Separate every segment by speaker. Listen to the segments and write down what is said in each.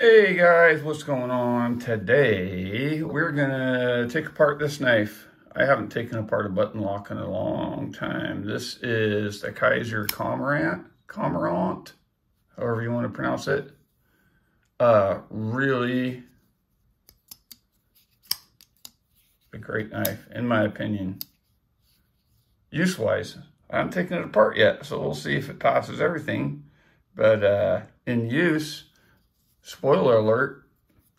Speaker 1: Hey guys, what's going on? Today we're gonna take apart this knife. I haven't taken apart a button lock in a long time. This is the Kizer Cormorant, however you want to pronounce it. Really a great knife, in my opinion. Use-wise, I haven't taken it apart yet, so we'll see if it passes everything. But in use, spoiler alert,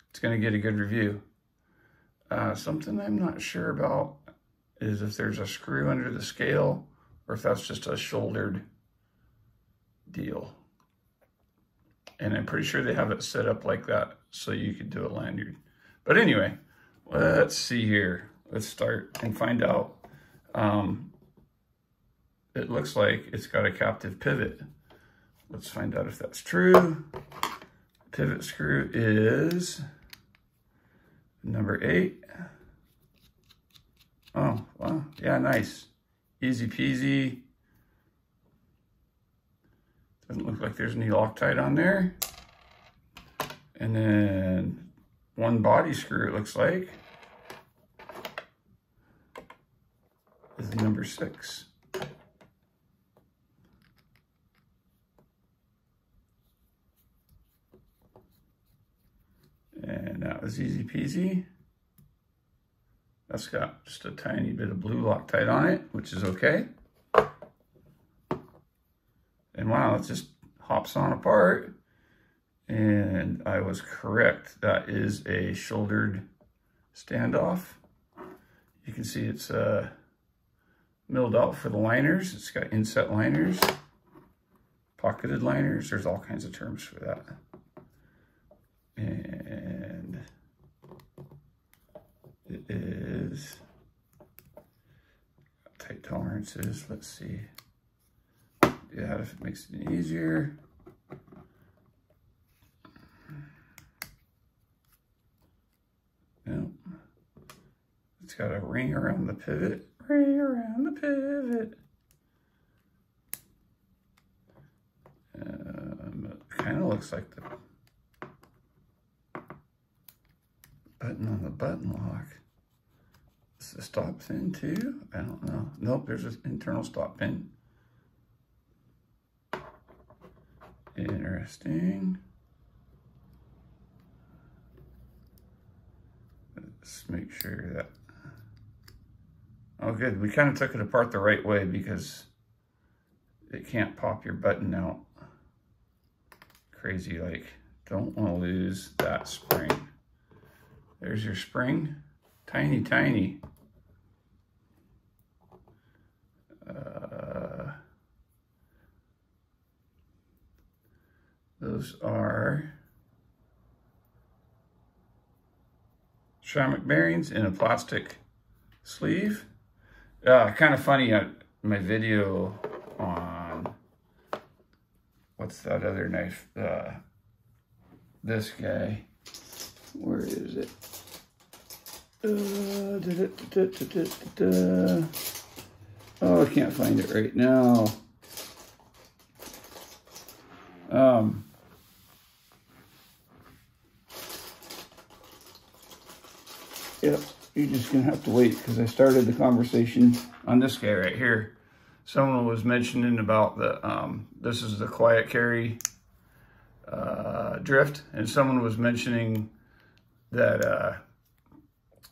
Speaker 1: it's going to get a good review. Something I'm not sure about is if there's a screw under the scale or if that's just a shouldered deal. And I'm pretty sure they have it set up like that so you could do a lanyard. But anyway, let's see here. Let's start and find out. It looks like it's got a captive pivot. Let's find out if that's true. Pivot screw is number 8. Oh, wow. Yeah, nice. Easy peasy. Doesn't look like there's any Loctite on there. And then one body screw, it looks like, is number 6. And that was easy peasy. That's got just a tiny bit of blue Loctite on it, which is okay. And wow, it just hops on apart. And I was correct. That is a shouldered standoff. You can see it's milled out for the liners. It's got inset liners, pocketed liners. There's all kinds of terms for that. And it is tight tolerances. Let's see. Yeah, if it makes it easier. Nope. It's got a ring around the pivot. Ring around the pivot. It kind of looks like the button on the button lock. Is the stop pin too? I don't know. Nope, there's an internal stop pin. Interesting. Let's make sure that... Oh good, we kind of took it apart the right way because it can't pop your button out. Crazy, like, don't want to lose that spring. There's your spring, tiny, tiny. Those are ceramic bearings in a plastic sleeve. Kind of funny, my video on, what's that other knife? This guy. Where is it? Oh, I can't find it right now. Yep, you're just gonna have to wait because I started the conversation on this guy right here. Someone was mentioning about the, this is the quiet carry drift, and someone was mentioning that,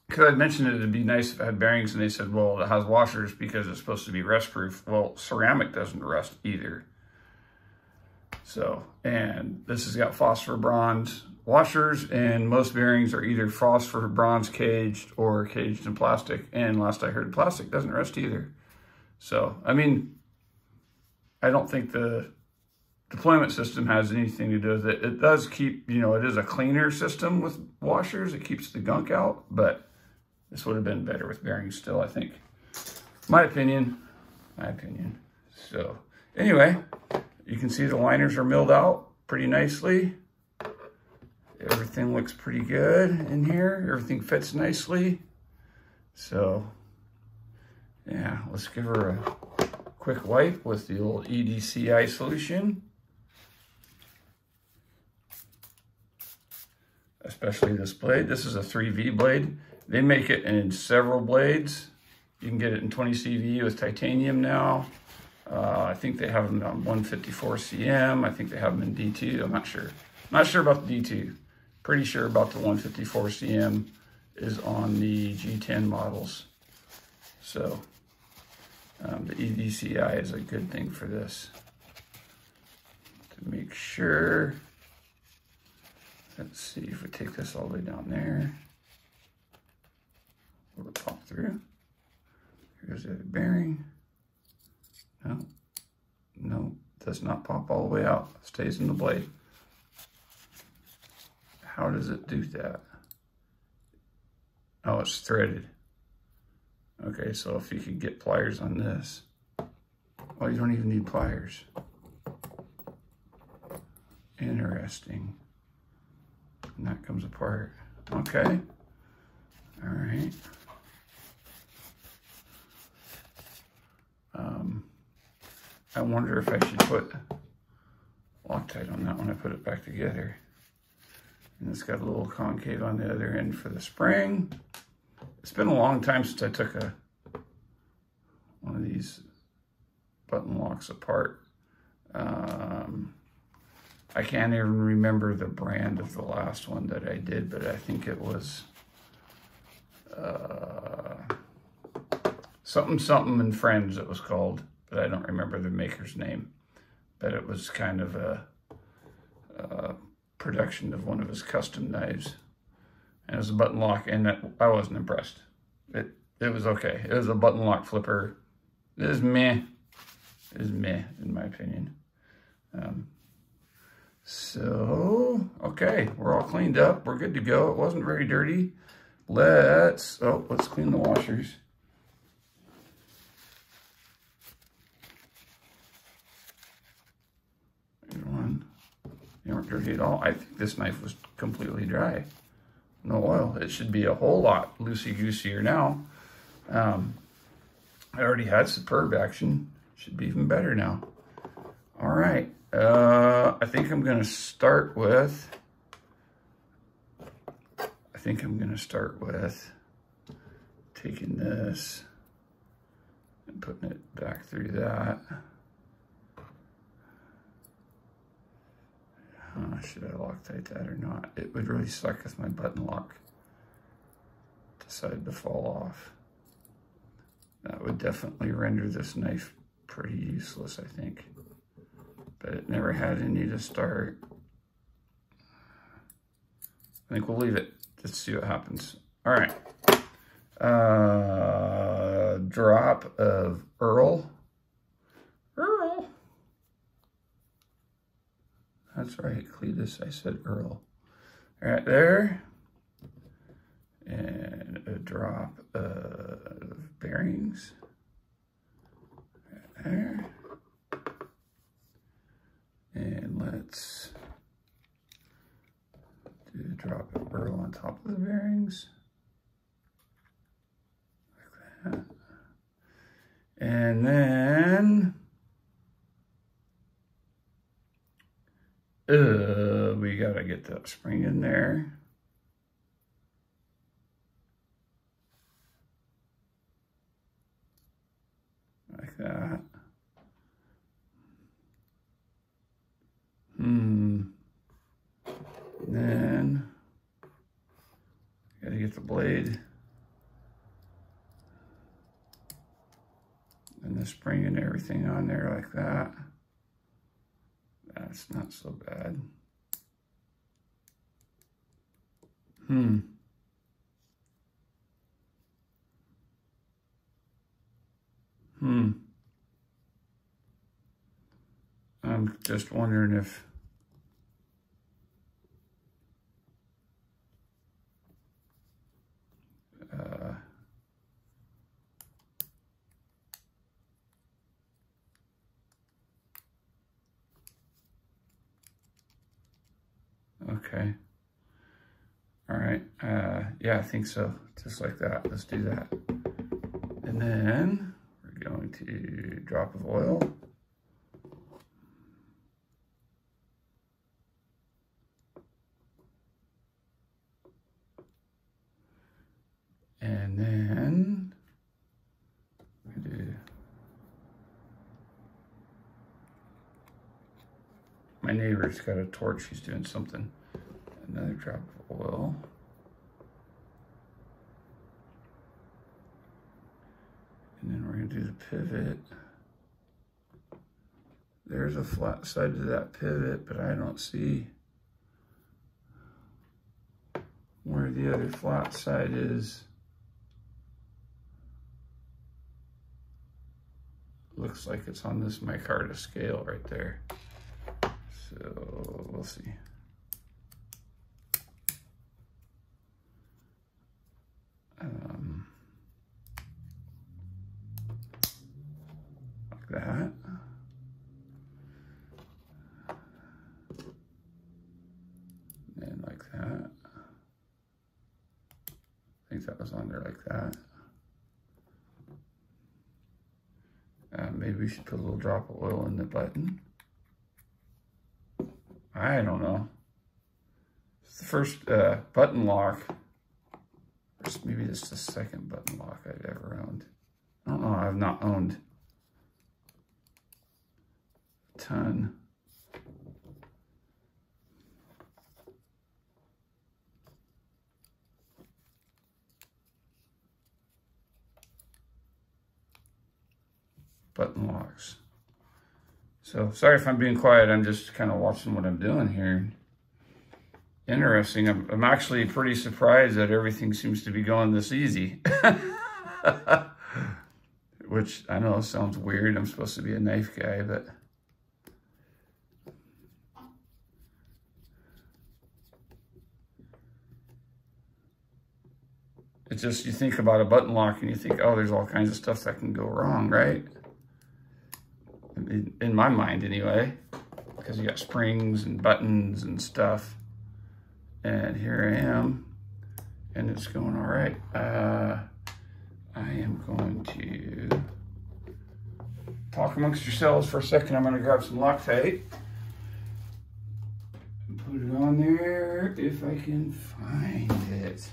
Speaker 1: because I mentioned it'd be nice if it had bearings, and they said, well, it has washers because it's supposed to be rust proof. Well, ceramic doesn't rust either. So, and this has got phosphor bronze washers, and most bearings are either phosphor bronze caged or caged in plastic. And last I heard, plastic doesn't rust either. So, I mean, I don't think the deployment system has anything to do with it. It does keep, you know, it is a cleaner system with washers. It keeps the gunk out, but this would have been better with bearings still, I think. My opinion. So, anyway, you can see the liners are milled out pretty nicely. Everything looks pretty good in here. Everything fits nicely. So, yeah, let's give her a quick wipe with the old EDCI solution. especially this blade. This is a 3V blade. They make it in several blades. You can get it in 20 CV with titanium now. I think they have them on 154 CM. I think they have them in D2. I'm not sure. Not sure about the D2. Pretty sure about the 154 CM is on the G10 models. So the EDCI is a good thing for this. To make sure, let's see if we take this all the way down there. Will it pop through? Here's the other bearing. No, no, does not pop all the way out. It stays in the blade. How does it do that? Oh, it's threaded. Okay, so if you could get pliers on this. Oh, you don't even need pliers. Interesting. And that comes apart. Okay. All right. I wonder if I should put Loctite on that when I put it back together. And it's got a little concave on the other end for the spring. It's been a long time since I took one of these button locks apart. I can't even remember the brand of the last one that I did, but I think it was something and Friends it was called, but I don't remember the maker's name. But it was kind of a production of one of his custom knives. And it was a button lock, and I wasn't impressed. It was okay. It was a button lock flipper. It was meh. It was meh, in my opinion. So, okay, we're all cleaned up. We're good to go. It wasn't very dirty. Let's clean the washers. Here's one. They weren't dirty at all. I think this knife was completely dry. No oil. It should be a whole lot loosey-gooseier now. I already had superb action. Should be even better now. All right. I think I'm going to start with taking this and putting it back through that. Should I Loctite that or not? It would really suck if my button lock decided to fall off. That would definitely render this knife pretty useless, I think. But it never had any to start. I think we'll leave it. Let's see what happens. All right. Drop of Earl. That's right, Cletus. I said Earl. Right there. And a drop of bearings. Right there. And let's do a drop of Earl on top of the bearings. Like that. And then we gotta get that spring in there. Like that. Then gotta get the blade and the spring and everything on there like that. That's not so bad. I'm just wondering if okay. All right. Yeah, I think so. Just like that. Let's do that. And then we're going to drop of oil. My neighbor's got a torch. He's doing something. Another drop of oil. And then we're going to do the pivot. There's a flat side to that pivot, but I don't see where the other flat side is. Looks like it's on this micarta scale right there. So we'll see. Like that. And like that. I think that was on there like that. Maybe we should put a little drop of oil in the button. I don't know. It's the first button lock. Or maybe this is the second button lock I've ever owned. I don't know. I've not owned a ton. Button locks. So sorry if I'm being quiet. I'm just kind of watching what I'm doing here. Interesting. I'm actually pretty surprised that everything seems to be going this easy. Which I know sounds weird. I'm supposed to be a knife guy, but it's just, you think about a button lock and you think, oh, there's all kinds of stuff that can go wrong, right? In my mind anyway, because you got springs and buttons and stuff. And here I am, and it's going all right. I am going to talk amongst yourselves for a second. I'm going to grab some Loctite and put it on there if I can find it.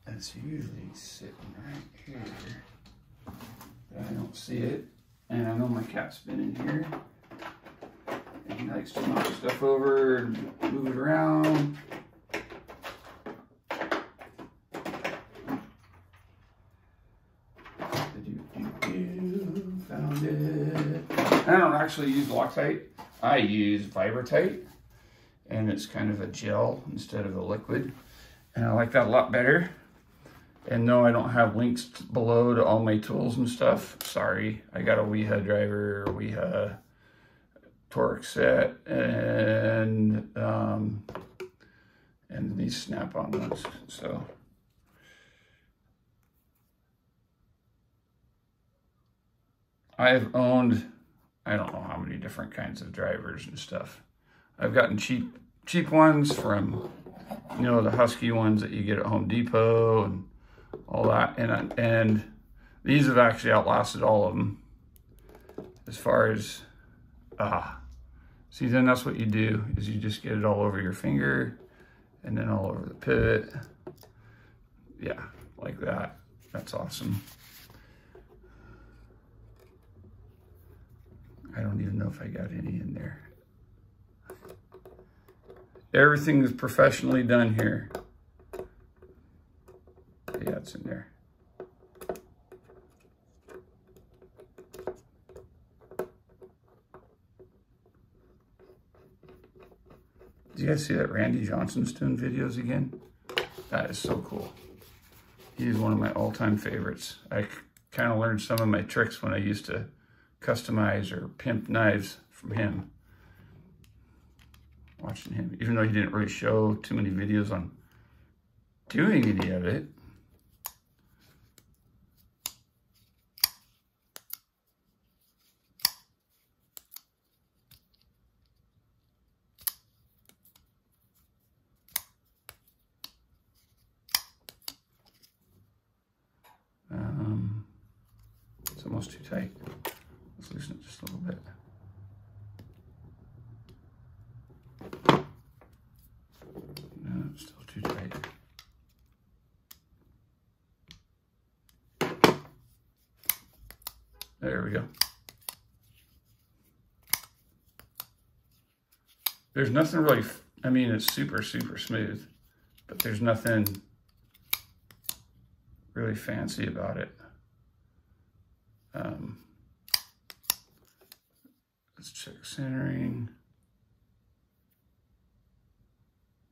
Speaker 1: That's usually sitting right here. But I don't see it. And I know my cat's been in here. And he likes to knock stuff over and move it around. Found it. I don't actually use Loctite. I use Vibratite. And it's kind of a gel instead of a liquid. And I like that a lot better. And no, I don't have links below to all my tools and stuff. Sorry, I got a Weha driver, Weha torque set, and these snap-on ones. So I've owned, I don't know how many different kinds of drivers and stuff. I've gotten cheap ones from, you know, the Husky ones that you get at Home Depot and all that, and these have actually outlasted all of them as far as see, then that's what you do, is you just get it all over your finger and then all over the pivot. Yeah, like that. That's awesome. I don't even know if I got any in there. Everything is professionally done here. Yeah, it's in there. Do you guys see that Randy Johnson's doing videos again? That is so cool. He's one of my all-time favorites. I kind of learned some of my tricks when I used to customize or pimp knives from him. Watching him, even though he didn't really show too many videos on doing any of it. It's almost too tight. Let's loosen it just a little bit. No, it's still too tight. There we go. there's nothing really, I mean, it's super, super smooth, but there's nothing really fancy about it. Let's check centering.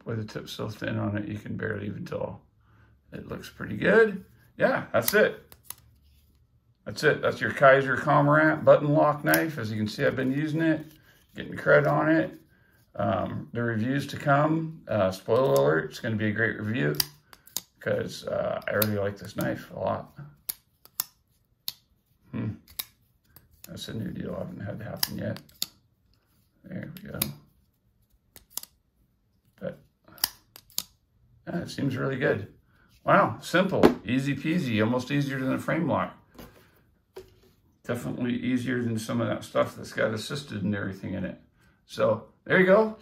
Speaker 1: Boy, the tip's so thin on it, you can barely even tell. It looks pretty good. Yeah, that's it. That's it. That's your Kizer Cormorant button lock knife. As you can see, I've been using it, getting credit on it. The reviews to come. Spoiler alert, it's going to be a great review because I really like this knife a lot. That's a new deal. I haven't had to happen yet. There we go. But yeah, it seems really good. Wow, simple, easy peasy, almost easier than a frame lock. Definitely easier than some of that stuff that's got assisted and everything in it. So there you go.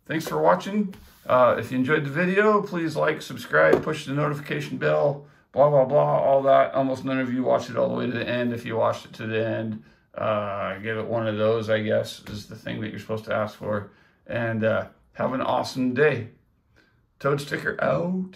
Speaker 1: Thanks for watching. If you enjoyed the video, please like, subscribe, push the notification bell, blah, blah, blah, all that. Almost none of you watch it all the way to the end. If you watched it to the end, give it one of those, I guess, is the thing that you're supposed to ask for. And have an awesome day. Toad Sticker out.